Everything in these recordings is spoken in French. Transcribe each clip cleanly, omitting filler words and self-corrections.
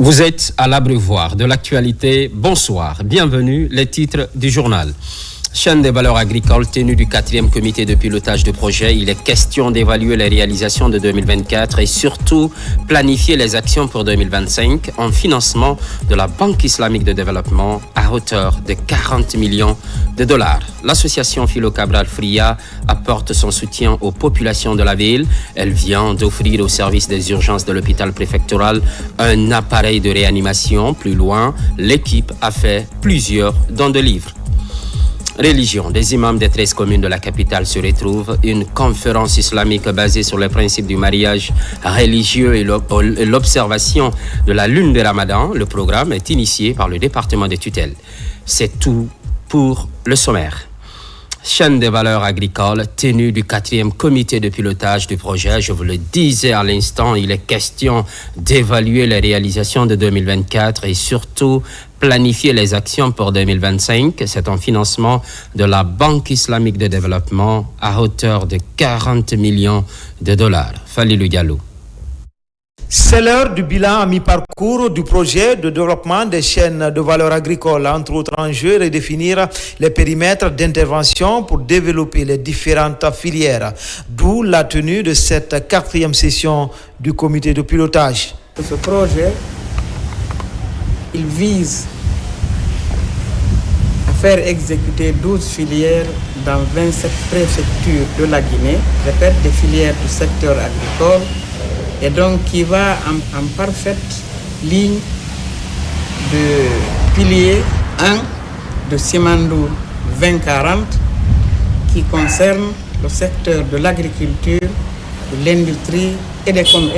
Vous êtes à l'abreuvoir de l'actualité. Bonsoir, bienvenue, les titres du journal. Chaîne des valeurs agricoles, tenue du 4e comité de pilotage de projet, il est question d'évaluer les réalisations de 2024 et surtout planifier les actions pour 2025 en financement de la Banque islamique de développement à hauteur de 40 millions de dollars. L'association Philo Cabral Fria apporte son soutien aux populations de la ville. Elle vient d'offrir au service des urgences de l'hôpital préfectoral un appareil de réanimation. Plus loin, l'équipe a fait plusieurs dons de livres. Religion. Des imams des 13 communes de la capitale se retrouvent. Une conférence islamique basée sur les principes du mariage religieux et l'observation de la lune de Ramadan. Le programme est initié par le département des tutelles. C'est tout pour le sommaire. Chaîne des valeurs agricoles, tenue du 4e comité de pilotage du projet. Je vous le disais à l'instant, il est question d'évaluer les réalisations de 2024 et surtout planifier les actions pour 2025. C'est un financement de la Banque islamique de développement à hauteur de 40 millions de dollars. Falilou Diallo. C'est l'heure du bilan à mi-parcours du projet de développement des chaînes de valeur agricole. Entre autres enjeux, redéfinir les périmètres d'intervention pour développer les différentes filières. D'où la tenue de cette 4e session du comité de pilotage. Ce projet, il vise à faire exécuter 12 filières dans 27 préfectures de la Guinée. Je répète, des filières du secteur agricole. Et donc qui va en parfaite ligne de pilier 1 de Simandou 2040 qui concerne le secteur de l'agriculture, de l'industrie et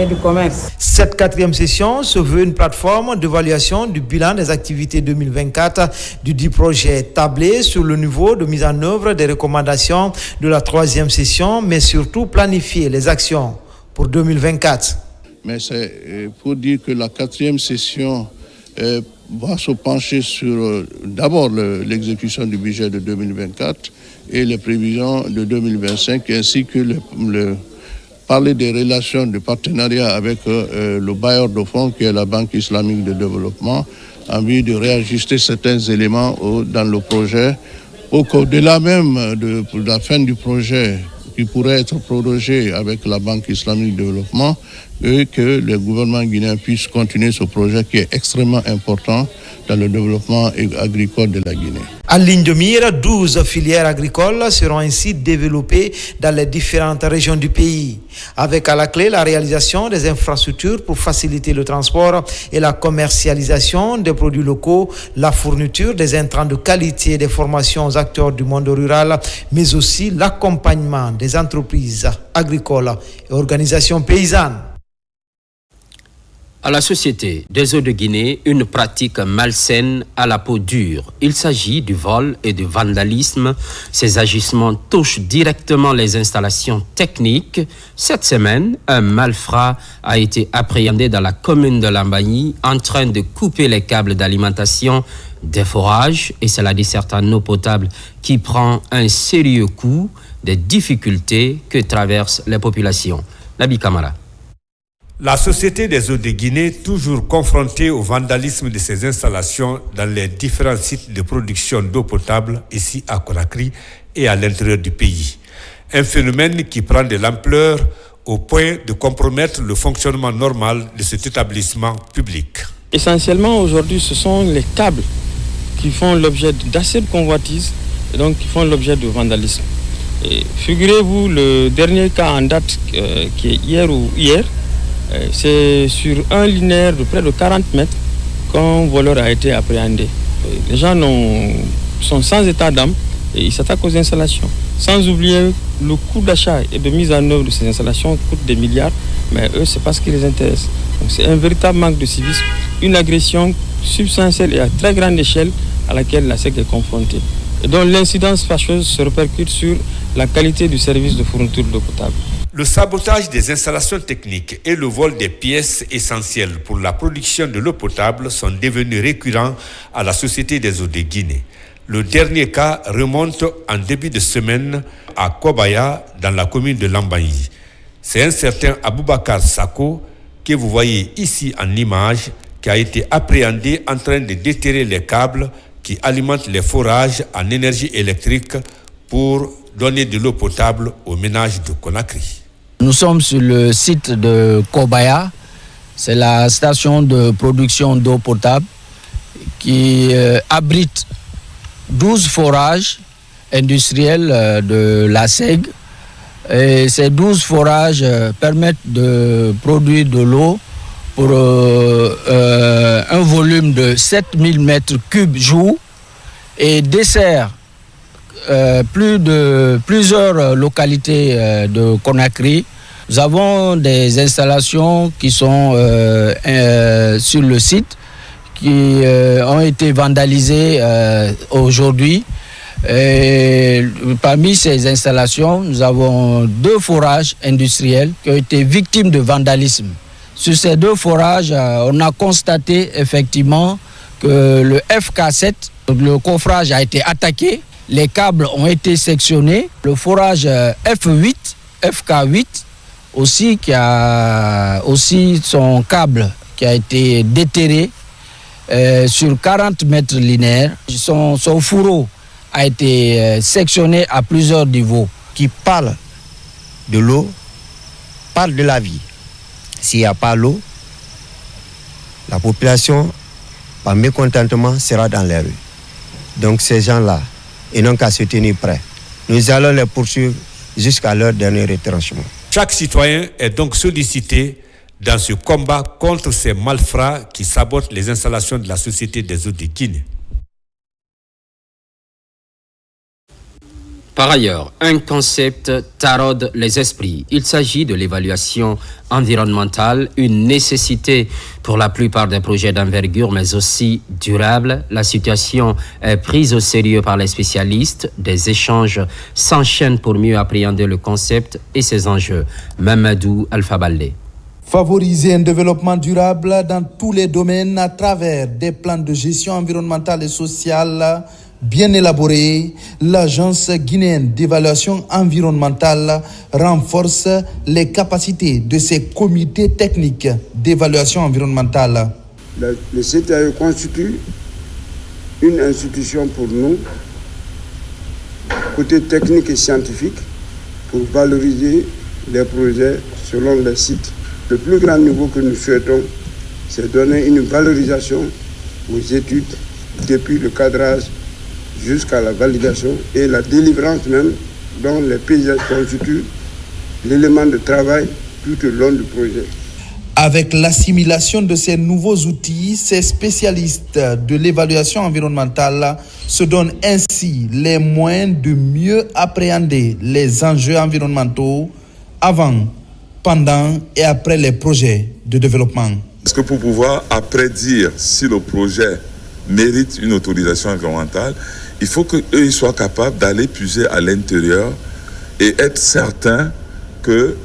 du commerce. Cette 4e session se veut une plateforme d'évaluation du bilan des activités 2024 du dit projet, tablé sur le niveau de mise en œuvre des recommandations de la 3e session, mais surtout planifier les actions pour 2024. Mais c'est pour dire que la 4e session va se pencher sur d'abord l'exécution du budget de 2024 et les prévisions de 2025, ainsi que parler des relations de partenariat avec le bailleur de fonds qui est la Banque islamique de développement, en vue de réajuster certains éléments dans le projet, au-delà même de la fin du projet, qui pourrait être prorogé avec la Banque islamique de développement, et que le gouvernement guinéen puisse continuer ce projet qui est extrêmement important dans le développement agricole de la Guinée. En ligne de mire, 12 filières agricoles seront ainsi développées dans les différentes régions du pays, avec à la clé la réalisation des infrastructures pour faciliter le transport et la commercialisation des produits locaux, la fourniture des intrants de qualité et des formations aux acteurs du monde rural, mais aussi l'accompagnement des entreprises agricoles et organisations paysannes. À la Société des eaux de Guinée, une pratique malsaine à la peau dure. Il s'agit du vol et du vandalisme. Ces agissements touchent directement les installations techniques. Cette semaine, un malfrat a été appréhendé dans la commune de Lambagne en train de couper les câbles d'alimentation des forages, et c'est la desserte en eau potable qui prend un sérieux coup des difficultés que traversent les populations. Nabi Kamara. La Société des eaux de Guinée, toujours confrontée au vandalisme de ses installations dans les différents sites de production d'eau potable ici à Conakry et à l'intérieur du pays. Un phénomène qui prend de l'ampleur au point de compromettre le fonctionnement normal de cet établissement public. Essentiellement aujourd'hui, ce sont les câbles qui font l'objet d'assez de convoitises et donc qui font l'objet de vandalisme. Et figurez-vous, le dernier cas en date qui est hier, c'est sur un linéaire de près de 40 mètres qu'un voleur a été appréhendé. Les gens sont sans état d'âme et ils s'attaquent aux installations. Sans oublier le coût d'achat et de mise en œuvre de ces installations coûte des milliards, mais eux, c'est pas ce qui les intéresse. Donc c'est un véritable manque de civisme, une agression substantielle et à très grande échelle à laquelle la SEC est confrontée. Et dont l'incidence fâcheuse se répercute sur la qualité du service de fourniture d'eau potable. Le sabotage des installations techniques et le vol des pièces essentielles pour la production de l'eau potable sont devenus récurrents à la Société des eaux de Guinée. Le dernier cas remonte en début de semaine à Kobaya, dans la commune de Lambagne. C'est un certain Aboubakar Sako, que vous voyez ici en image, qui a été appréhendé en train de déterrer les câbles qui alimentent les forages en énergie électrique pour donner de l'eau potable aux ménages de Conakry. Nous sommes sur le site de Kobaya, c'est la station de production d'eau potable qui abrite 12 forages industriels de la SEG. Et ces 12 forages permettent de produire de l'eau pour un volume de 7000 mètres cubes jour et dessert plusieurs localités de Conakry. Nous avons des installations qui sont sur le site qui ont été vandalisées aujourd'hui. Et parmi ces installations, nous avons 2 forages industriels qui ont été victimes de vandalisme. Sur ces 2 forages, on a constaté effectivement que le FK7, le coffrage a été attaqué, les câbles ont été sectionnés, le forage F8, FK8 aussi qui a aussi son câble qui a été déterré sur 40 mètres linéaires. Son fourreau a été sectionné à plusieurs niveaux. Qui parle de l'eau, parle de la vie. S'il n'y a pas l'eau, la population, par mécontentement, sera dans les rues. Donc ces gens-là, ils n'ont qu'à se tenir prêts. Nous allons les poursuivre jusqu'à leur dernier retranchement. Chaque citoyen est donc sollicité dans ce combat contre ces malfrats qui sabotent les installations de la Société des eaux de Guinée. Par ailleurs, un concept taraude les esprits. Il s'agit de l'évaluation environnementale, une nécessité pour la plupart des projets d'envergure, mais aussi durable. La situation est prise au sérieux par les spécialistes. Des échanges s'enchaînent pour mieux appréhender le concept et ses enjeux. Mamadou Alpha Baldé. Favoriser un développement durable dans tous les domaines à travers des plans de gestion environnementale et sociale bien élaboré, l'Agence guinéenne d'évaluation environnementale renforce les capacités de ses comités techniques d'évaluation environnementale. Le CTAE constitue une institution pour nous, côté technique et scientifique, pour valoriser les projets selon les sites. Le plus grand niveau que nous souhaitons, c'est donner une valorisation aux études depuis le cadrage jusqu'à la validation et la délivrance même, dont les paysages constituent l'élément de travail tout au long du projet. Avec l'assimilation de ces nouveaux outils, ces spécialistes de l'évaluation environnementale se donnent ainsi les moyens de mieux appréhender les enjeux environnementaux avant, pendant et après les projets de développement. Parce que pour pouvoir après dire si le projet mérite une autorisation environnementale, il faut qu'eux soient capables d'aller puiser à l'intérieur et être certains que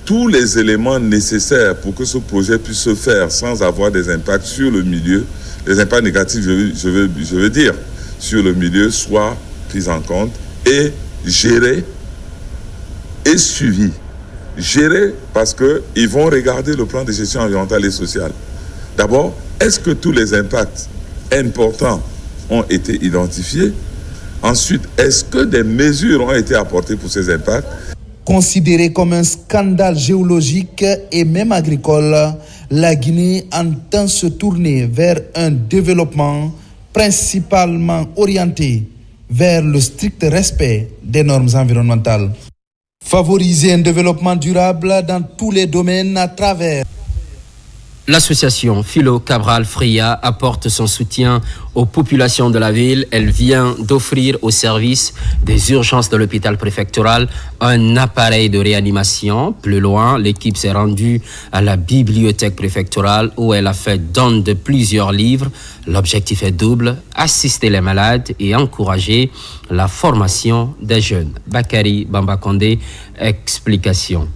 tous les éléments nécessaires pour que ce projet puisse se faire sans avoir des impacts sur le milieu, les impacts négatifs, je veux dire, sur le milieu, soient pris en compte et gérés et suivis. Gérés parce qu'ils vont regarder le plan de gestion environnementale et sociale. D'abord, est-ce que tous les impacts importants ont été identifiés? Ensuite, est-ce que des mesures ont été apportées pour ces impacts? Considéré comme un scandale géologique et même agricole, la Guinée entend se tourner vers un développement principalement orienté vers le strict respect des normes environnementales. Favoriser un développement durable dans tous les domaines à travers. L'association Philo Cabral Fria apporte son soutien aux populations de la ville. Elle vient d'offrir au service des urgences de l'hôpital préfectoral un appareil de réanimation. Plus loin, l'équipe s'est rendue à la bibliothèque préfectorale où elle a fait don de plusieurs livres. L'objectif est double, assister les malades et encourager la formation des jeunes. Bakary Bamba Condé, explication.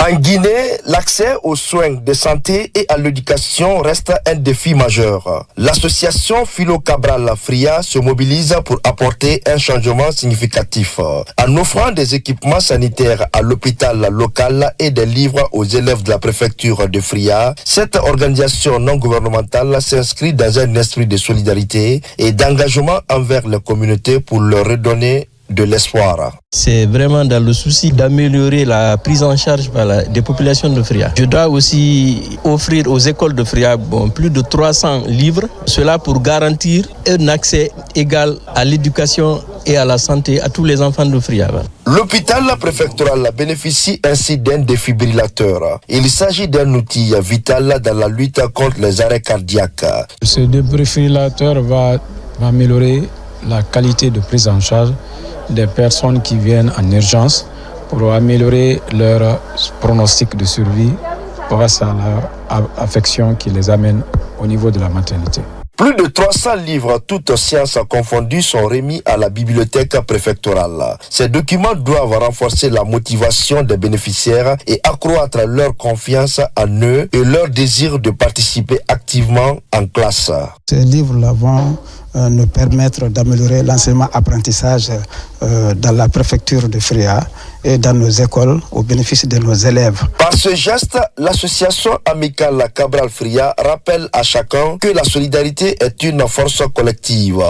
En Guinée, l'accès aux soins de santé et à l'éducation reste un défi majeur. L'association Philo Cabral Fria se mobilise pour apporter un changement significatif en offrant des équipements sanitaires à l'hôpital local et des livres aux élèves de la préfecture de Fria. Cette organisation non gouvernementale s'inscrit dans un esprit de solidarité et d'engagement envers les communautés pour leur redonner de l'espoir. C'est vraiment dans le souci d'améliorer la prise en charge des populations de Fria. Je dois aussi offrir aux écoles de Fria plus de 300 livres, cela pour garantir un accès égal à l'éducation et à la santé à tous les enfants de Fria. L'hôpital préfectoral bénéficie ainsi d'un défibrillateur. Il s'agit d'un outil vital dans la lutte contre les arrêts cardiaques. Ce défibrillateur va améliorer la qualité de prise en charge des personnes qui viennent en urgence pour améliorer leur pronostic de survie face à leur affection qui les amène au niveau de la maternité. Plus de 300 livres, toutes sciences confondues, sont remis à la bibliothèque préfectorale. Ces documents doivent renforcer la motivation des bénéficiaires et accroître leur confiance en eux et leur désir de participer activement en classe. Ces livres-là vont nous permettre d'améliorer l'enseignement-apprentissage dans la préfecture de Fria et dans nos écoles au bénéfice de nos élèves. Par ce geste, l'association amicale Cabral Fria rappelle à chacun que la solidarité est une force collective.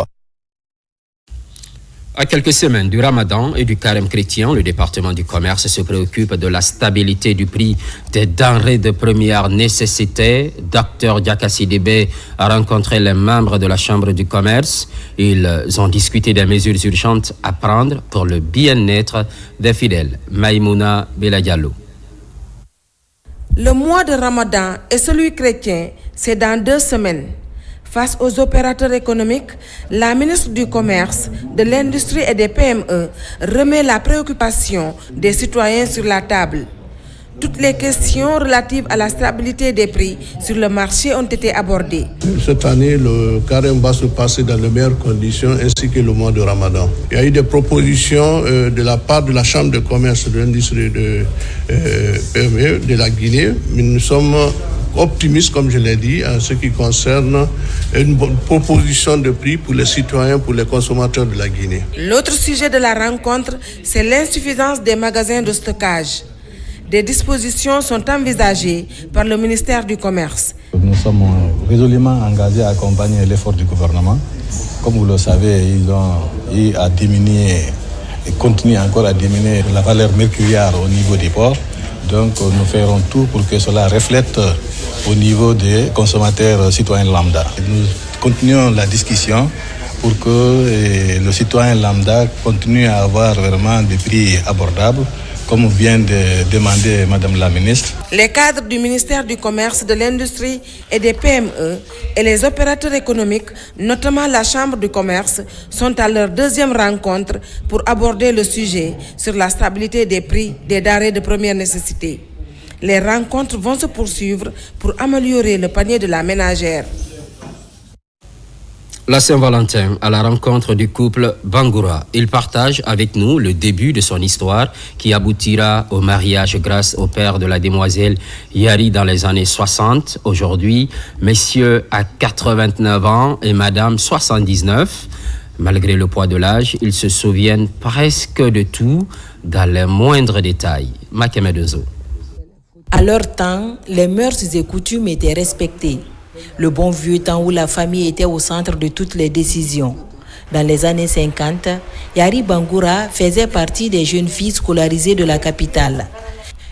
À quelques semaines du Ramadan et du Carême chrétien, le département du commerce se préoccupe de la stabilité du prix des denrées de première nécessité. Dr Diakassi Debe a rencontré les membres de la Chambre du commerce. Ils ont discuté des mesures urgentes à prendre pour le bien-être des fidèles. Maïmouna Beladiallo. Le mois de Ramadan et celui chrétien, c'est dans 2 semaines. Face aux opérateurs économiques, la ministre du Commerce, de l'Industrie et des PME remet la préoccupation des citoyens sur la table. Toutes les questions relatives à la stabilité des prix sur le marché ont été abordées. Cette année, le carême va se passer dans de meilleures conditions, ainsi que le mois de Ramadan. Il y a eu des propositions de la part de la Chambre de commerce de l'Industrie de PME de la Guinée, mais nous sommes optimiste, comme je l'ai dit, en ce qui concerne une bonne proposition de prix pour les citoyens, pour les consommateurs de la Guinée. L'autre sujet de la rencontre, c'est l'insuffisance des magasins de stockage. Des dispositions sont envisagées par le ministère du Commerce. Nous sommes résolument engagés à accompagner l'effort du gouvernement. Comme vous le savez, ils ont eu à diminuer et continuent encore à diminuer la valeur mercurière au niveau des ports. Donc nous ferons tout pour que cela reflète au niveau des consommateurs citoyens lambda. Nous continuons la discussion pour que le citoyen lambda continue à avoir vraiment des prix abordables, comme vient de demander Madame la ministre. Les cadres du ministère du Commerce, de l'Industrie et des PME et les opérateurs économiques, notamment la Chambre du Commerce, sont à leur 2e rencontre pour aborder le sujet sur la stabilité des prix des denrées de première nécessité. Les rencontres vont se poursuivre pour améliorer le panier de la ménagère. La Saint-Valentin, à la rencontre du couple Bangoura. Il partage avec nous le début de son histoire qui aboutira au mariage grâce au père de la demoiselle Yari dans les années 60. Aujourd'hui, messieurs à 89 ans et madame 79. Malgré le poids de l'âge, ils se souviennent presque de tout dans les moindres détails. Makemedezo. À leur temps, les mœurs et coutumes étaient respectées. Le bon vieux temps où la famille était au centre de toutes les décisions. Dans les années 50, Yari Bangoura faisait partie des jeunes filles scolarisées de la capitale.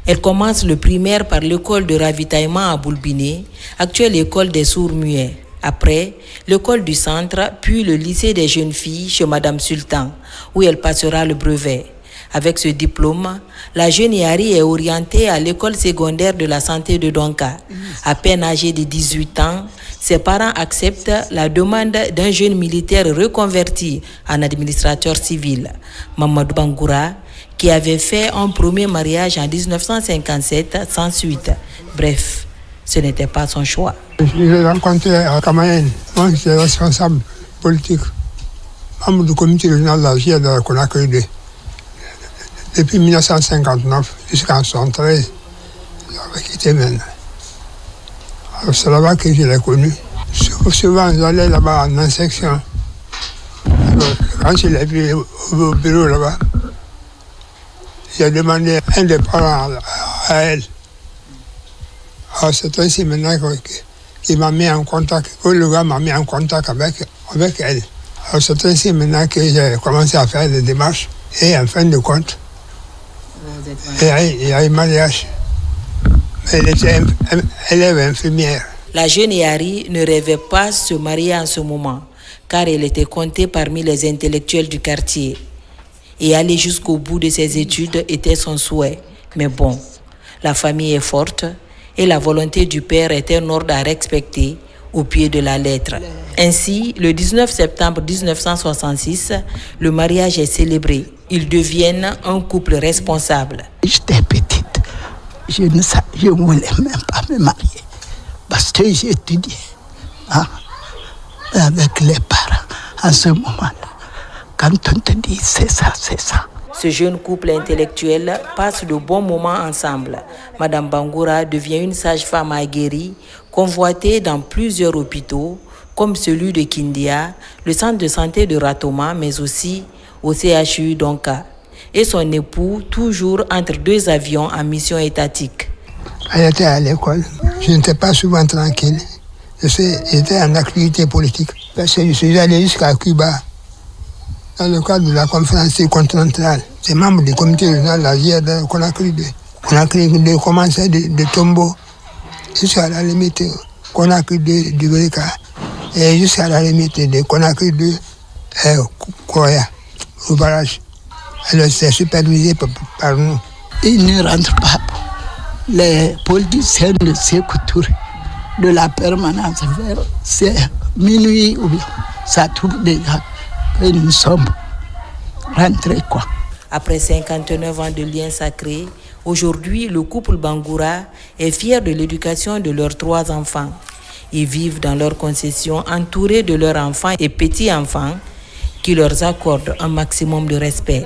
Elle commence le primaire par l'école de ravitaillement à Boulbiné, actuelle école des sourds-muets. Après, l'école du centre, puis le lycée des jeunes filles chez Madame Sultan, où elle passera le brevet. Avec ce diplôme, la jeune Yari est orientée à l'école secondaire de la santé de Donka. À peine âgée de 18 ans, ses parents acceptent la demande d'un jeune militaire reconverti en administrateur civil, Mamadou Bangoura, qui avait fait un premier mariage en 1957 sans suite. Bref, ce n'était pas son choix. Je l'ai rencontré à Kamayen, moi qui suis responsable politique, membre du comité régional de la GIA de la Conakry. Depuis 1959 jusqu'en 1973, J'avais quitté maintenant. Alors c'est là-bas que je l'ai connu. Souvent, j'allais là-bas en section. Alors, quand je l'ai vu au bureau là-bas, j'ai demandé un des parents à elle. Alors c'est ainsi maintenant qu'il m'a mis en contact, que le gars m'a mis en contact avec elle. Alors c'est ainsi maintenant que j'ai commencé à faire des démarches. Et en fin de compte, il y a eu mariage. Elle était élève infirmière. La jeune Yari ne rêvait pas de se marier en ce moment, car elle était comptée parmi les intellectuels du quartier. Et aller jusqu'au bout de ses études était son souhait. Mais bon, la famille est forte et la volonté du père est un ordre à respecter au pied de la lettre. Ainsi, le 19 septembre 1966, le mariage est célébré. Ils deviennent un couple responsable. J'étais petite, je ne voulais même pas me marier parce que j'étudiais avec les parents en ce moment-là. Quand on te dit c'est ça, c'est ça. Ce jeune couple intellectuel passe de bons moments ensemble. Madame Bangoura devient une sage-femme aguerrie, convoitée dans plusieurs hôpitaux, comme celui de Kindia, le centre de santé de Ratoma, mais aussi au CHU d'Onka. Et son époux, toujours entre deux avions en mission étatique. Elle était à l'école. Je n'étais pas souvent tranquille. J'étais en activité politique. Parce que je suis allé jusqu'à Cuba, dans le cadre de la conférence continentale. C'est membre du comité régional de la GIA de Conakry 2. Conakry 2 commençait de Tombo jusqu'à la limite Conakry 2 du Breka et jusqu'à la limite de Conakry 2 et Koya, au barrage. Alors c'est supervisé par nous. Ils ne rentrent pas. Les politiciens de Sékou Touré, de la permanence vers minuit ou bien ça trouve déjà que nous sommes rentrés quoi. Après 59 ans de liens sacrés, aujourd'hui le couple Bangoura est fier de l'éducation de leurs 3 enfants. Ils vivent dans leur concession entourés de leurs enfants et petits-enfants qui leur accordent un maximum de respect.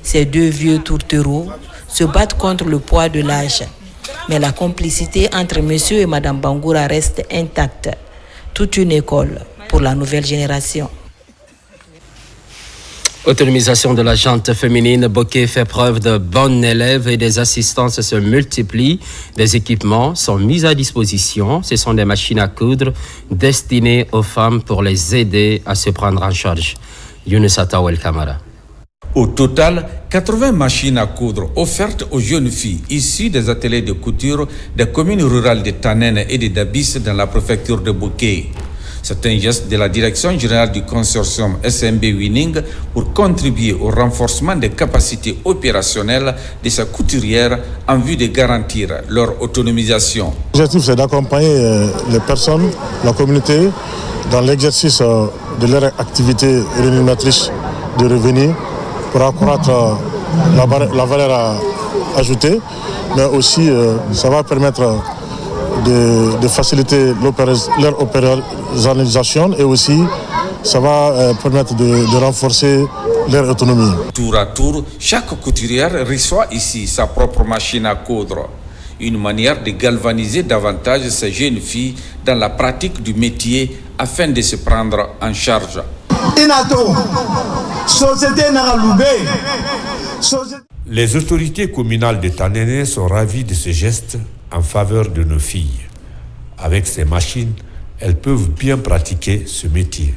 Ces 2 vieux tourtereaux se battent contre le poids de l'âge. Mais la complicité entre monsieur et madame Bangoura reste intacte. Toute une école pour la nouvelle génération. Autonomisation de la gente féminine, Bokeh fait preuve de bonnes élèves et des assistances se multiplient. Des équipements sont mis à disposition. Ce sont des machines à coudre destinées aux femmes pour les aider à se prendre en charge. Younes Atawel Kamara. Au total, 80 machines à coudre offertes aux jeunes filles issues des ateliers de couture des communes rurales de Tanen et de Dabis dans la préfecture de Bokeh. C'est un geste de la Direction générale du consortium SMB Winning pour contribuer au renforcement des capacités opérationnelles de ces couturières en vue de garantir leur autonomisation. L'objectif, c'est d'accompagner les personnes, la communauté, dans l'exercice de leur activité rémunératrice de revenus pour accroître la valeur ajoutée, mais aussi ça va permettre de faciliter leur opérationnalisation et aussi ça va permettre de renforcer leur autonomie. Tour à tour, chaque couturière reçoit ici sa propre machine à coudre. Une manière de galvaniser davantage ces jeunes filles dans la pratique du métier afin de se prendre en charge. Les autorités communales de Tanéné sont ravies de ce geste en faveur de nos filles. Avec ces machines, elles peuvent bien pratiquer ce métier.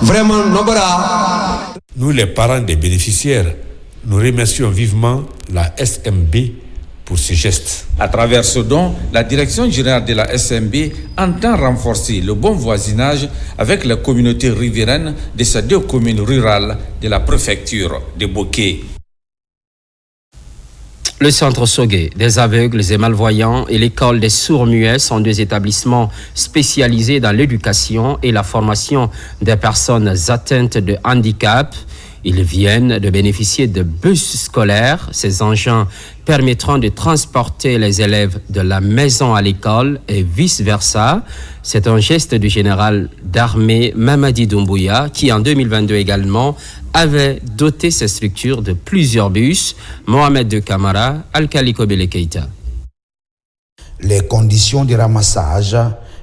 Vraiment, nous, les parents des bénéficiaires, nous remercions vivement la SMB pour ce geste. À travers ce don, la Direction générale de la SMB entend renforcer le bon voisinage avec la communauté riveraine de ces 2 communes rurales de la préfecture de Bokeh. Le centre Sogué des aveugles et malvoyants et l'école des sourds-muets sont 2 établissements spécialisés dans l'éducation et la formation des personnes atteintes de handicap. Ils viennent de bénéficier de bus scolaires. Ces engins permettront de transporter les élèves de la maison à l'école et vice-versa. C'est un geste du général d'armée Mamadi Doumbouya qui, en 2022 également, avait doté ces structures de plusieurs bus. Mohamed de Camara, Alkali Kobele Keita. Les conditions de ramassage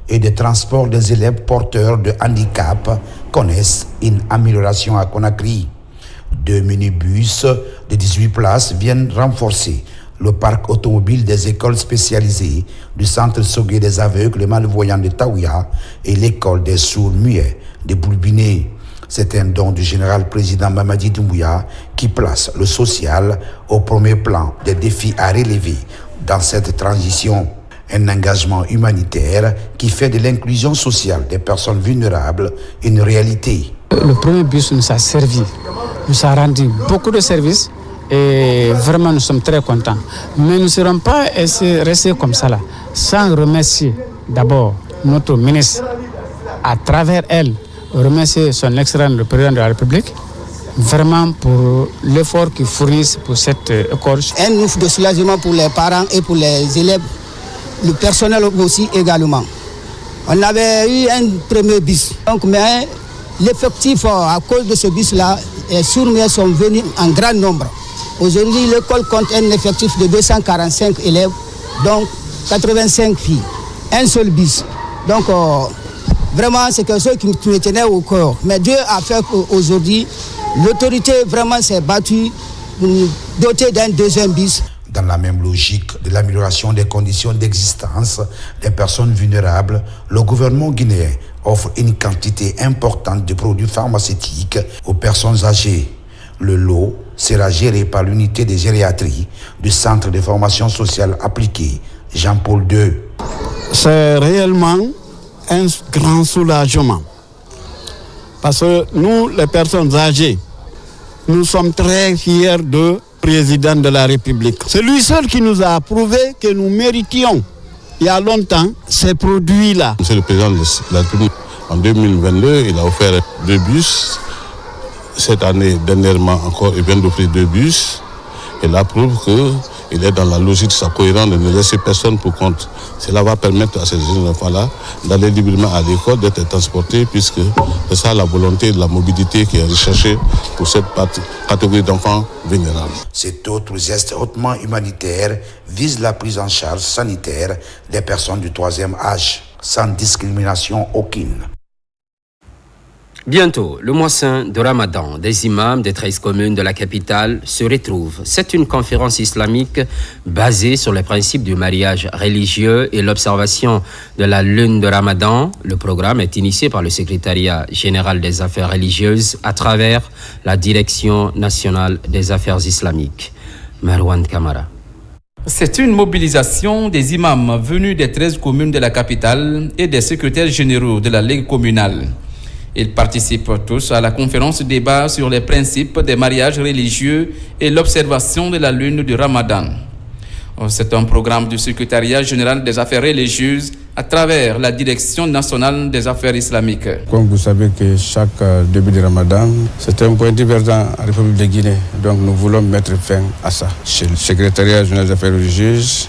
et de transport des élèves porteurs de handicap connaissent une amélioration à Conakry. 2 minibus de 18 places viennent renforcer le parc automobile des écoles spécialisées du centre Sogué des aveugles et malvoyants de Taouya et l'école des sourds-muets de Boulbiné. C'est un don du général président Mamadi Doumbouya qui place le social au premier plan des défis à relever dans cette transition. Un engagement humanitaire qui fait de l'inclusion sociale des personnes vulnérables une réalité. Le premier bus nous a servi, nous a rendu beaucoup de services et vraiment nous sommes très contents. Mais nous ne serons pas restés comme ça là, sans remercier d'abord notre ministre, à travers elle, remercier son excellence le président de la République, vraiment pour l'effort qu'ils fournissent pour cette école. Un ouf de soulagement pour les parents et pour les élèves, le personnel aussi également. On avait eu un premier bus, donc, mais l'effectif à cause de ce bus-là, les sourds-muets sont venus en grand nombre. Aujourd'hui, l'école compte un effectif de 245 élèves, donc 85 filles. Un seul bus. Donc, vraiment, c'est quelque chose qui me tenait au cœur. Mais Dieu a fait qu'aujourd'hui, l'autorité vraiment s'est battue pour nous doter d'un deuxième bus. Dans la même logique de l'amélioration des conditions d'existence des personnes vulnérables, le gouvernement guinéen offre une quantité importante de produits pharmaceutiques aux personnes âgées. Le lot sera géré par l'unité de gériatrie du Centre de formation sociale appliquée Jean-Paul II. C'est réellement un grand soulagement. Parce que nous, les personnes âgées, nous sommes très fiers de président de la République. C'est lui seul qui nous a prouvé que nous méritions, il y a longtemps, ces produits-là. Monsieur le président de la République, en 2022, il a offert 2 bus. Cette année, dernièrement encore, il vient d'offrir 2 bus. Et là prouve qu'il est dans la logique de sa cohérence de ne laisser personne pour compte. Cela va permettre à ces jeunes enfants-là d'aller librement à l'école, d'être transportés, puisque c'est ça la volonté de la mobilité qui est recherchée pour cette catégorie d'enfants vulnérables. Cet autre geste hautement humanitaire vise la prise en charge sanitaire des personnes du 3e âge, sans discrimination aucune. Bientôt, le mois saint de Ramadan des imams des 13 communes de la capitale se retrouve. C'est une conférence islamique basée sur les principes du mariage religieux et l'observation de la lune de Ramadan. Le programme est initié par le secrétariat général des affaires religieuses à travers la Direction nationale des affaires islamiques. Marwan Kamara. C'est une mobilisation des imams venus des 13 communes de la capitale et des secrétaires généraux de la Ligue communale. Ils participent tous à la conférence débat sur les principes des mariages religieux et l'observation de la lune du Ramadan. C'est un programme du secrétariat général des affaires religieuses à travers la Direction nationale des affaires islamiques. Comme vous savez que chaque début de Ramadan, c'est un point divergent en République de Guinée. Donc nous voulons mettre fin à ça. Chez le secrétariat général des affaires religieuses,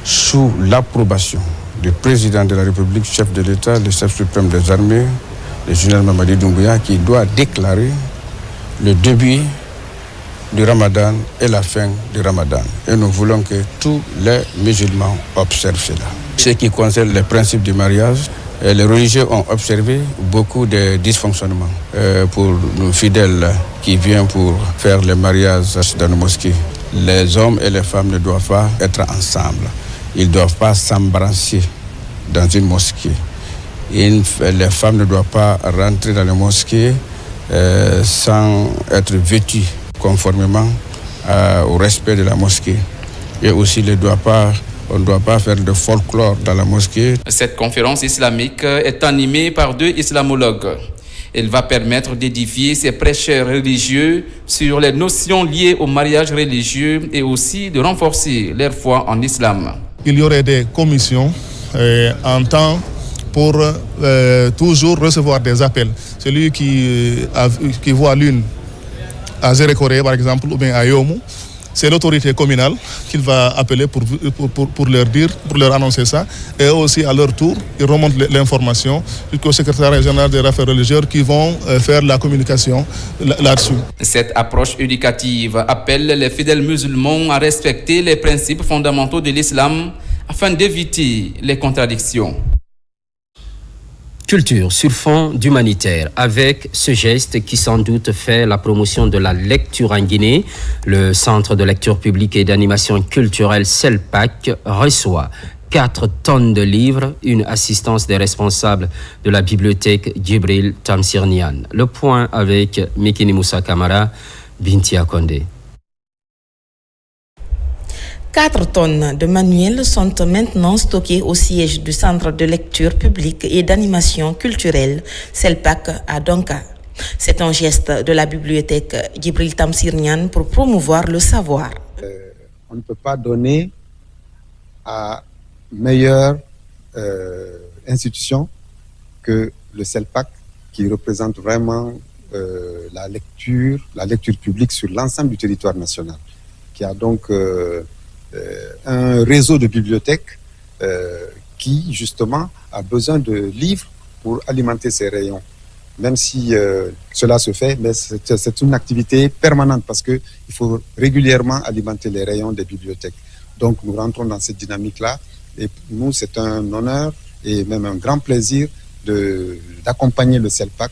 sous l'approbation du président de la République, chef de l'État, le chef suprême des armées, le général Mamadi Doumbouya, qui doit déclarer le début du Ramadan et la fin du Ramadan. Et nous voulons que tous les musulmans observent cela. Ce qui concerne les principes du mariage, les religieux ont observé beaucoup de dysfonctionnements pour nos fidèles qui viennent pour faire les mariages dans nos mosquées. Les hommes et les femmes ne doivent pas être ensemble. Ils ne doivent pas s'embrasser dans une mosquée. Les femmes ne doivent pas rentrer dans les mosquées sans être vêtues conformément au respect de la mosquée. Et aussi, on ne doit pas faire de folklore dans la mosquée. Cette conférence islamique est animée par 2 islamologues. Elle va permettre d'édifier ces prêcheurs religieux sur les notions liées au mariage religieux et aussi de renforcer leur foi en islam. Il y aurait des commissions en temps pour toujours recevoir des appels. Celui qui voit lune à Zérékoré par exemple ou bien à Yomou, c'est l'autorité communale qu'il va appeler pour leur dire, pour leur annoncer ça. Et aussi, à leur tour, ils remontent l'information jusqu'au secrétariat général des affaires religieuses qui vont faire la communication là-dessus. Cette approche éducative appelle les fidèles musulmans à respecter les principes fondamentaux de l'islam afin d'éviter les contradictions. Culture sur fond d'humanitaire. Avec ce geste qui sans doute fait la promotion de la lecture en Guinée, le Centre de lecture publique et d'animation culturelle CELPAC reçoit 4 tonnes de livres, une assistance des responsables de la bibliothèque Djibril Tamsir Niane. Le point avec Mikini Moussa Kamara, Bintia Kondé. 4 tonnes de manuels sont maintenant stockés au siège du Centre de lecture publique et d'animation culturelle CELPAC à Donka. C'est un geste de la bibliothèque Djibril Tamsir Niane pour promouvoir le savoir. On ne peut pas donner à meilleure institution que le CELPAC qui représente vraiment la lecture publique sur l'ensemble du territoire national, qui a donc un réseau de bibliothèques qui, justement, a besoin de livres pour alimenter ses rayons. Même si cela se fait, mais c'est une activité permanente parce qu'il faut régulièrement alimenter les rayons des bibliothèques. Donc, nous rentrons dans cette dynamique-là et pour nous, c'est un honneur et même un grand plaisir d'accompagner le CELPAC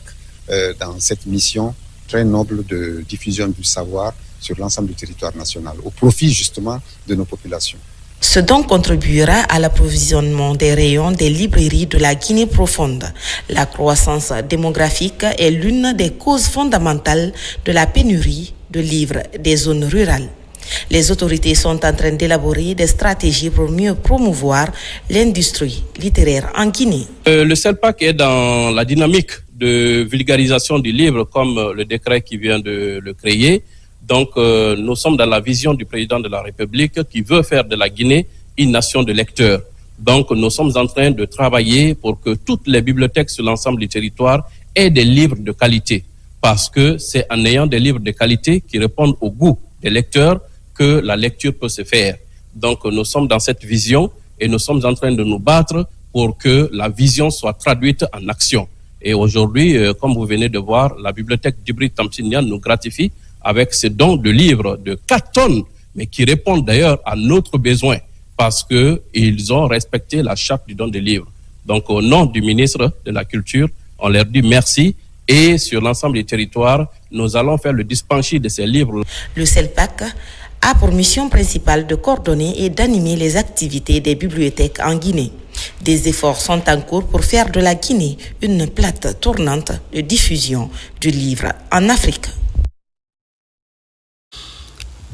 dans cette mission très noble de diffusion du savoir sur l'ensemble du territoire national, au profit justement de nos populations. Ce don contribuera à l'approvisionnement des rayons des librairies de la Guinée profonde. La croissance démographique est l'une des causes fondamentales de la pénurie de livres des zones rurales. Les autorités sont en train d'élaborer des stratégies pour mieux promouvoir l'industrie littéraire en Guinée. Le CELPAC est dans la dynamique de vulgarisation du livre comme le décret qui vient de le créer. Donc, nous sommes dans la vision du président de la République qui veut faire de la Guinée une nation de lecteurs. Donc, nous sommes en train de travailler pour que toutes les bibliothèques sur l'ensemble du territoire aient des livres de qualité. Parce que c'est en ayant des livres de qualité qui répondent au goût des lecteurs que la lecture peut se faire. Donc, nous sommes dans cette vision et nous sommes en train de nous battre pour que la vision soit traduite en action. Et aujourd'hui, comme vous venez de voir, la bibliothèque Djibril Tamsir Niane nous gratifie avec ce don de livres de 4 tonnes, mais qui répondent d'ailleurs à notre besoin, parce qu'ils ont respecté la charte du don des livres. Donc, au nom du ministre de la Culture, on leur dit merci, et sur l'ensemble du territoire, nous allons faire le dispatch de ces livres. Le CELPAC a pour mission principale de coordonner et d'animer les activités des bibliothèques en Guinée. Des efforts sont en cours pour faire de la Guinée une plate tournante de diffusion du livre en Afrique.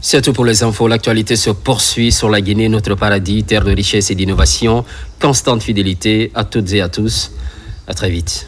C'est tout pour les infos. L'actualité se poursuit sur la Guinée, notre paradis, terre de richesse et d'innovation. Constante fidélité à toutes et à tous. À très vite.